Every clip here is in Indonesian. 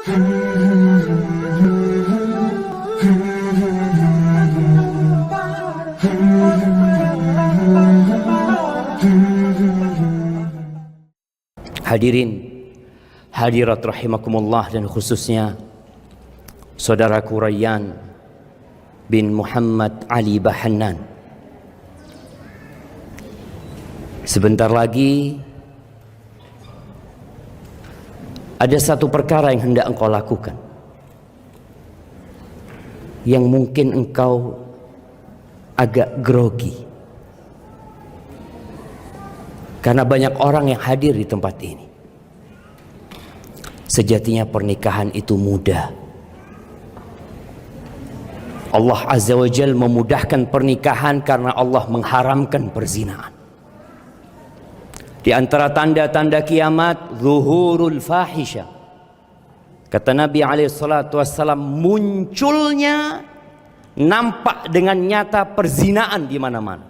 Hadirin, hadirat rahimakumullah, dan khususnya saudaraku Rayyan bin Muhammad Ali Bahannan. Sebentar lagi ada satu perkara yang hendak engkau lakukan, yang mungkin engkau agak grogi karena banyak orang yang hadir di tempat ini. Sejatinya pernikahan itu mudah. Allah Azza wa Jal memudahkan pernikahan karena Allah mengharamkan perzinaan. Di antara tanda-tanda kiamat, zuhurul fahisha. Kata Nabi SAW, munculnya, nampak dengan nyata perzinaan di mana-mana.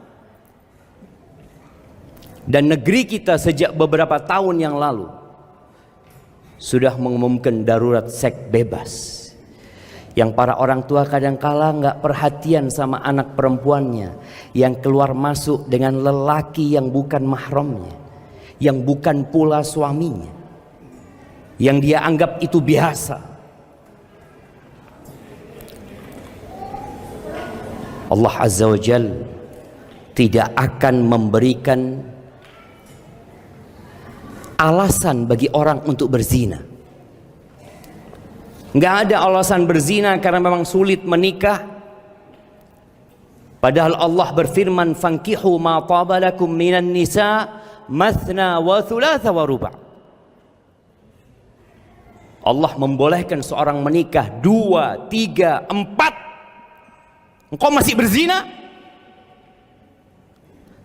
Dan negeri kita sejak beberapa tahun yang lalu sudah mengumumkan darurat seks bebas, yang para orang tua kadangkala nggak perhatian sama anak perempuannya yang keluar masuk dengan lelaki yang bukan mahramnya, yang bukan pula suaminya, yang dia anggap itu biasa. Allah Azza wa Jal tidak akan memberikan alasan bagi orang untuk berzina. Nggak ada alasan berzina karena memang sulit menikah. Padahal Allah berfirman, fankihu ma taba lakum minan nisa mathna wa thulatha wa ruba'. Allah membolehkan seorang menikah 2, 3, 4. Engkau masih berzina?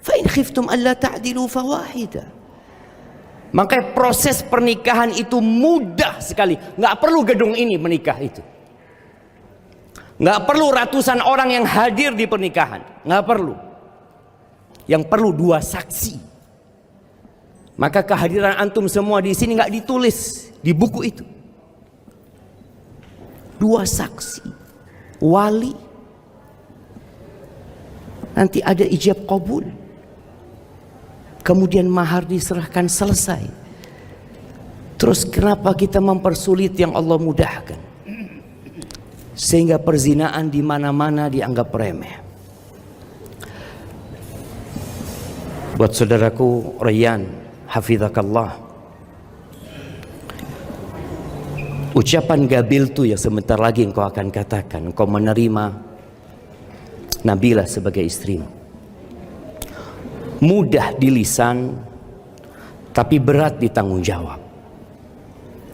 Fa in khiftum alla ta'dilu fawahida. Maka proses pernikahan itu mudah sekali. Nggak perlu gedung ini menikah itu. Nggak perlu ratusan orang yang hadir di pernikahan. Nggak perlu. Yang perlu 2 saksi. Maka kehadiran antum semua di sini nggak ditulis di buku itu. 2 saksi, wali. Nanti ada ijab qabul. Kemudian mahar diserahkan, selesai. Terus kenapa kita mempersulit yang Allah mudahkan? Sehingga perzinaan di mana-mana dianggap remeh. Buat saudaraku Rayyan, hafizakallah, ucapan gabiltu yang sebentar lagi engkau akan katakan, engkau menerima Nabilah sebagai istrimu, mudah di lisan tapi berat di tanggung jawab.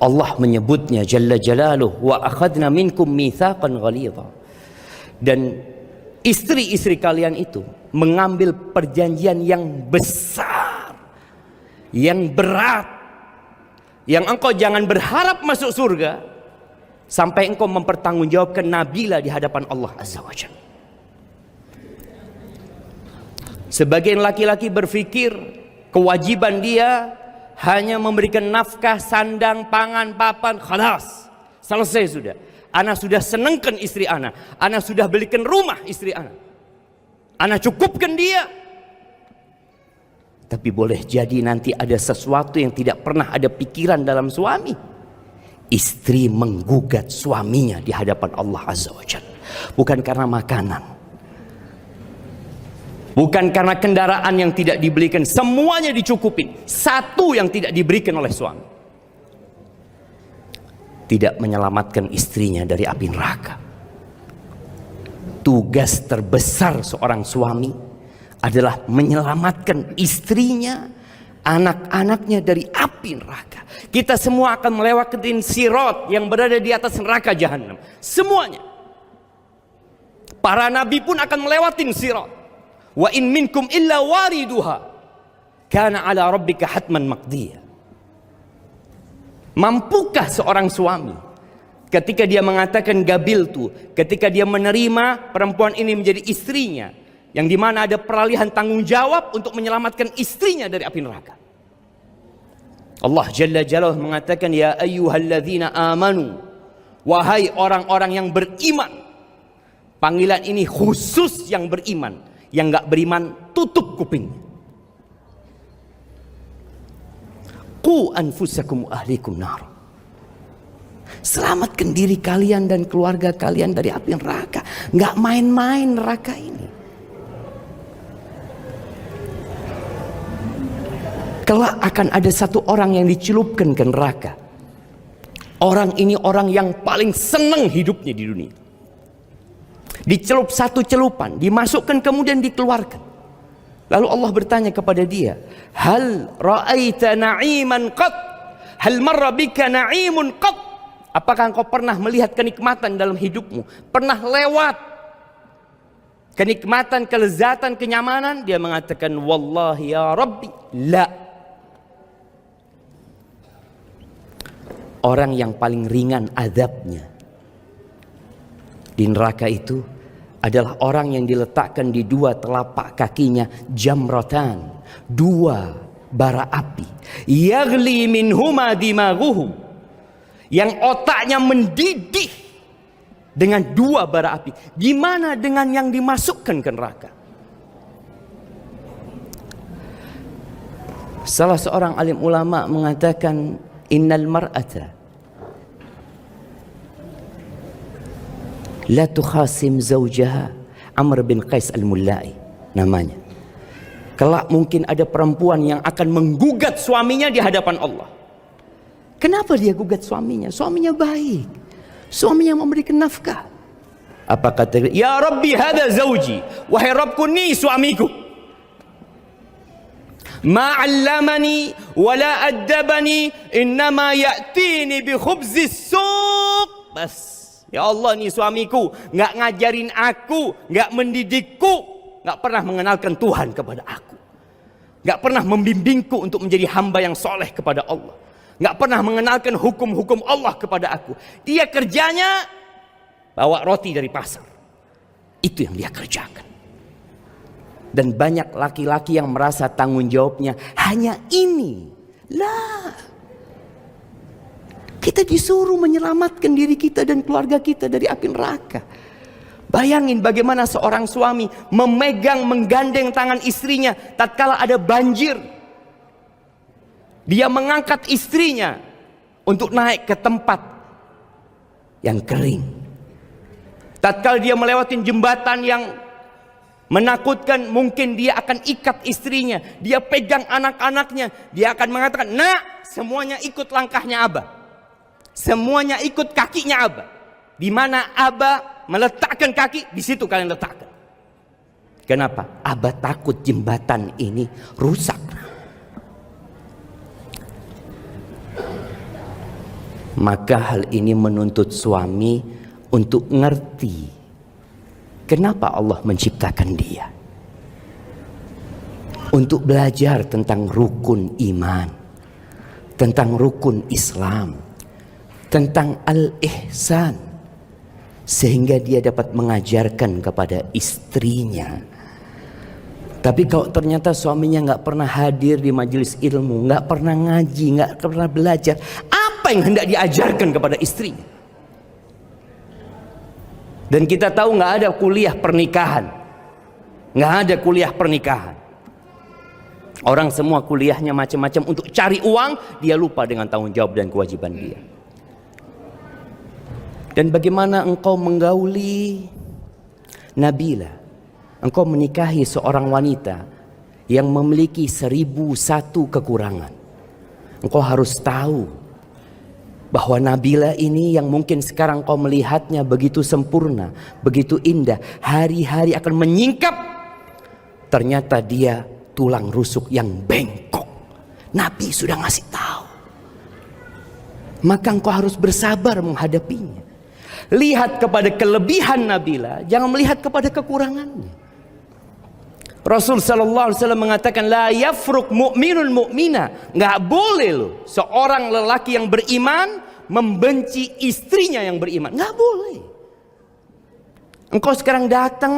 Allah menyebutnya Jalla Jalaluh, wa akhadna minkum mitsaqan ghalidha. Dan istri-istri kalian itu mengambil perjanjian yang besar, yang berat, yang engkau jangan berharap masuk surga sampai engkau mempertanggungjawabkan Nabilah di hadapan Allah Azza wa Jalla. Sebagian laki-laki berpikir kewajiban dia hanya memberikan nafkah, sandang, pangan, papan, khalas, selesai sudah. Ana sudah senengkan istri ana sudah belikan rumah istri ana cukupkan dia. Tapi boleh jadi nanti ada sesuatu yang tidak pernah ada pikiran dalam suami. Istri menggugat suaminya di hadapan Allah Azza wa Jalla. Bukan karena makanan, bukan karena kendaraan yang tidak dibelikan, semuanya dicukupin. Satu yang tidak diberikan oleh suami, tidak menyelamatkan istrinya dari api neraka. Tugas terbesar seorang suami adalah menyelamatkan istrinya, anak-anaknya dari api neraka. Kita semua akan melewati sirat yang berada di atas neraka jahanam. Semuanya. Para nabi pun akan melewati sirat. Wa in minkum illa wariduha kana ala rabbika hatman maqdiya. Mampukah seorang suami ketika dia mengatakan gabiltu, ketika dia menerima perempuan ini menjadi istrinya, yang dimana ada peralihan tanggung jawab untuk menyelamatkan istrinya dari api neraka? Allah Jalla Jalaluhu mengatakan, ya ayyuhalladzina amanu Wahai orang-orang yang beriman. Panggilan ini khusus yang beriman. Yang gak beriman tutup kuping. Qu anfusakum ahlikum nar. Selamatkan diri kalian dan keluarga kalian dari api neraka. Gak main-main neraka ini. Kelak akan ada satu orang yang dicelupkan ke neraka. Orang ini orang yang paling senang hidupnya di dunia. Dicelup satu celupan, dimasukkan kemudian dikeluarkan. Lalu Allah bertanya kepada dia, hal ra'aita na'iman qat? Hal marra bika na'imun qat? Apakah engkau pernah melihat kenikmatan dalam hidupmu? Pernah lewat kenikmatan, kelezatan, kenyamanan? Dia mengatakan, wallahi ya Rabbi, la. Orang yang paling ringan azabnya di neraka itu adalah orang yang diletakkan di dua telapak kakinya jamratan, dua bara api, yaghli minhuma dimaghuhu, yang otaknya mendidih dengan dua bara api. Gimana dengan yang dimasukkan ke neraka? Salah seorang alim ulama mengatakan, innal mar'ata la tukhasim zawjaha. Amr bin Qais al-Mullai namanya. Kelak mungkin ada perempuan yang akan menggugat suaminya di hadapan Allah. Kenapa dia gugat suaminya? Suaminya baik, suaminya memberikan nafkah. Apa kata dia? Ya Rabbi hadha zawji. Wahai Rabbku, ni suamiku. Ma 'allamani wa la addabani, innama ya'tini bi khubzis suq. Bas. Ya Allah, ini suamiku nggak ngajarin aku, nggak mendidikku, nggak pernah mengenalkan Tuhan kepada aku, nggak pernah membimbingku untuk menjadi hamba yang soleh kepada Allah, nggak pernah mengenalkan hukum-hukum Allah kepada aku. Dia kerjanya bawa roti dari pasar, itu yang dia kerjakan. Dan banyak laki-laki yang merasa tanggung jawabnya hanya ini. Lah, kita disuruh menyelamatkan diri kita dan keluarga kita dari api neraka. Bayangin bagaimana seorang suami memegang, menggandeng tangan istrinya tatkala ada banjir. Dia mengangkat istrinya untuk naik ke tempat yang kering. Tatkala dia melewati jembatan yang menakutkan, mungkin dia akan ikat istrinya. Dia pegang anak-anaknya. Dia akan mengatakan, nak, semuanya ikut langkahnya Abah. Semuanya ikut kakinya Abah. Di mana Abah meletakkan kaki, di situ kalian letakkan. Kenapa? Abah takut jembatan ini rusak. Maka hal ini menuntut suami untuk ngerti kenapa Allah menciptakan dia. Untuk belajar tentang rukun iman, tentang rukun Islam, tentang al-ihsan, sehingga dia dapat mengajarkan kepada istrinya. Tapi kalau ternyata suaminya nggak pernah hadir di majelis ilmu, nggak pernah ngaji, nggak pernah belajar, apa yang hendak diajarkan kepada istrinya? Dan kita tahu nggak ada kuliah pernikahan, nggak ada kuliah pernikahan. Orang semua kuliahnya macam-macam untuk cari uang, dia lupa dengan tanggung jawab dan kewajiban dia. Dan bagaimana engkau menggauli Nabila? Engkau menikahi seorang wanita yang memiliki 1001 kekurangan. Engkau harus tahu bahwa Nabila ini yang mungkin sekarang kau melihatnya begitu sempurna, begitu indah, hari-hari akan menyingkap. Ternyata dia tulang rusuk yang bengkok. Nabi sudah ngasih tahu. Maka engkau harus bersabar menghadapinya. Lihat kepada kelebihan Nabila, jangan melihat kepada kekurangannya. Rasul sallallahu alaihi wasallam mengatakan, la yafruq mu'minun mu'mina. Enggak boleh loh seorang lelaki yang beriman membenci istrinya yang beriman. Enggak boleh. Engkau sekarang datang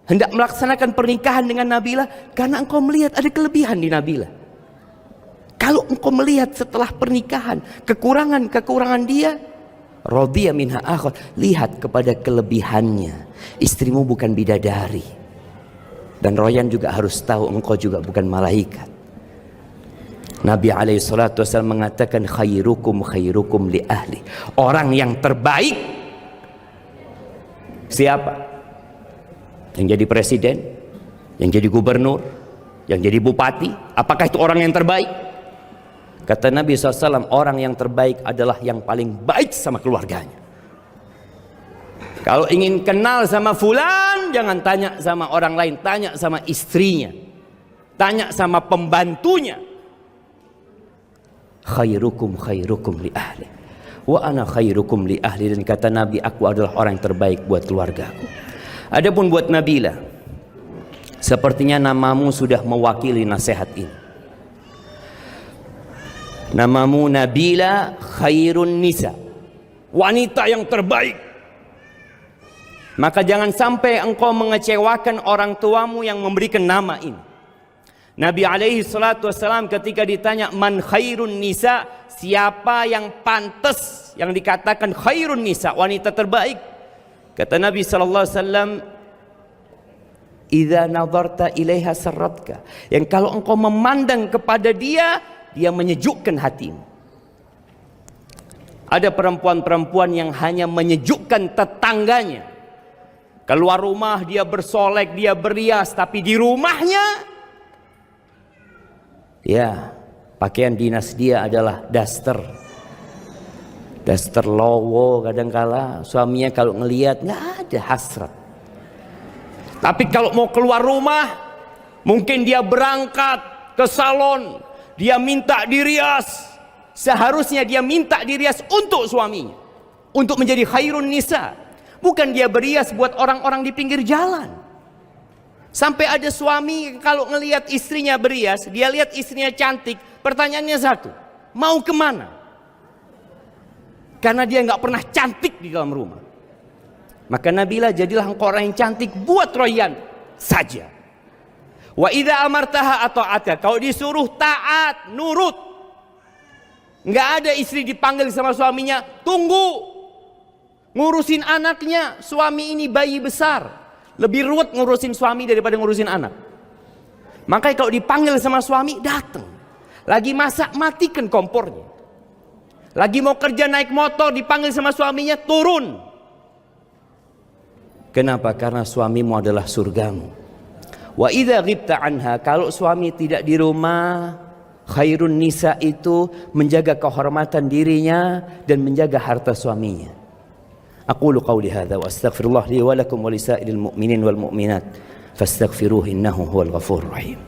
hendak melaksanakan pernikahan dengan Nabila karena engkau melihat ada kelebihan di Nabila. Kalau engkau melihat setelah pernikahan kekurangan-kekurangan dia, Radiya minha akhar. Lihat kepada kelebihannya. Istrimu bukan bidadari. Dan Royan juga harus tahu engkau juga bukan malaikat. Nabi SAW mengatakan khairukum khairukum li ahli. Orang yang terbaik siapa? Yang jadi presiden, yang jadi gubernur, yang jadi bupati. Apakah itu orang yang terbaik? Kata Nabi SAW, orang yang terbaik adalah yang paling baik sama keluarganya. Kalau ingin kenal sama fulan, jangan tanya sama orang lain, tanya sama istrinya, tanya sama pembantunya. Khairukum khairukum li ahli, wa ana khairukum li ahli. Dan kata Nabi, aku adalah orang yang terbaik buat keluargaku. Adapun buat Nabila, sepertinya namamu sudah mewakili nasihat ini. Namamu Nabila khairun nisa, wanita yang terbaik. Maka jangan sampai engkau mengecewakan orang tuamu yang memberikan nama ini. Nabi SAW ketika ditanya man khairun nisa, siapa yang pantas yang dikatakan khairun nisa, wanita terbaik, kata Nabi SAW, idza nadarta ilaiha sarratka, yang kalau engkau memandang kepada dia, dia menyejukkan hatimu. Ada perempuan-perempuan yang hanya menyejukkan tetangganya. Keluar rumah dia bersolek, dia berias, tapi di rumahnya ya pakaian dinas dia adalah daster lowo. Kadangkala suaminya kalau ngelihat nggak ada hasrat. Tapi kalau mau keluar rumah, mungkin dia berangkat ke salon, dia minta dirias. Seharusnya dia minta dirias untuk suaminya, untuk menjadi khairun nisa. Bukan dia berias buat orang-orang di pinggir jalan. Sampai ada suami kalau ngelihat istrinya berias, dia lihat istrinya cantik, pertanyaannya satu, mau kemana? Karena dia nggak pernah cantik di dalam rumah. Maka Nabila, jadilah engkau orang yang cantik buat Royan saja. Wa idza amartaha ata'ata, kalau disuruh taat, nurut. Nggak ada istri dipanggil sama suaminya, tunggu. Ngurusin anaknya, suami ini bayi besar, lebih ruwet ngurusin suami daripada ngurusin anak. Makanya kalau dipanggil sama suami, datang. Lagi masak, matikan kompornya. Lagi mau kerja naik motor, dipanggil sama suaminya, turun. Kenapa? Karena suamimu adalah surgamu. Wa idza ghibta anha, kalau suami tidak di rumah, khairun nisa itu menjaga kehormatan dirinya dan menjaga harta suaminya. أقول قولي هذا وأستغفر الله لي ولكم ولسائر المؤمنين والمؤمنات فاستغفروه إنه هو الغفور الرحيم.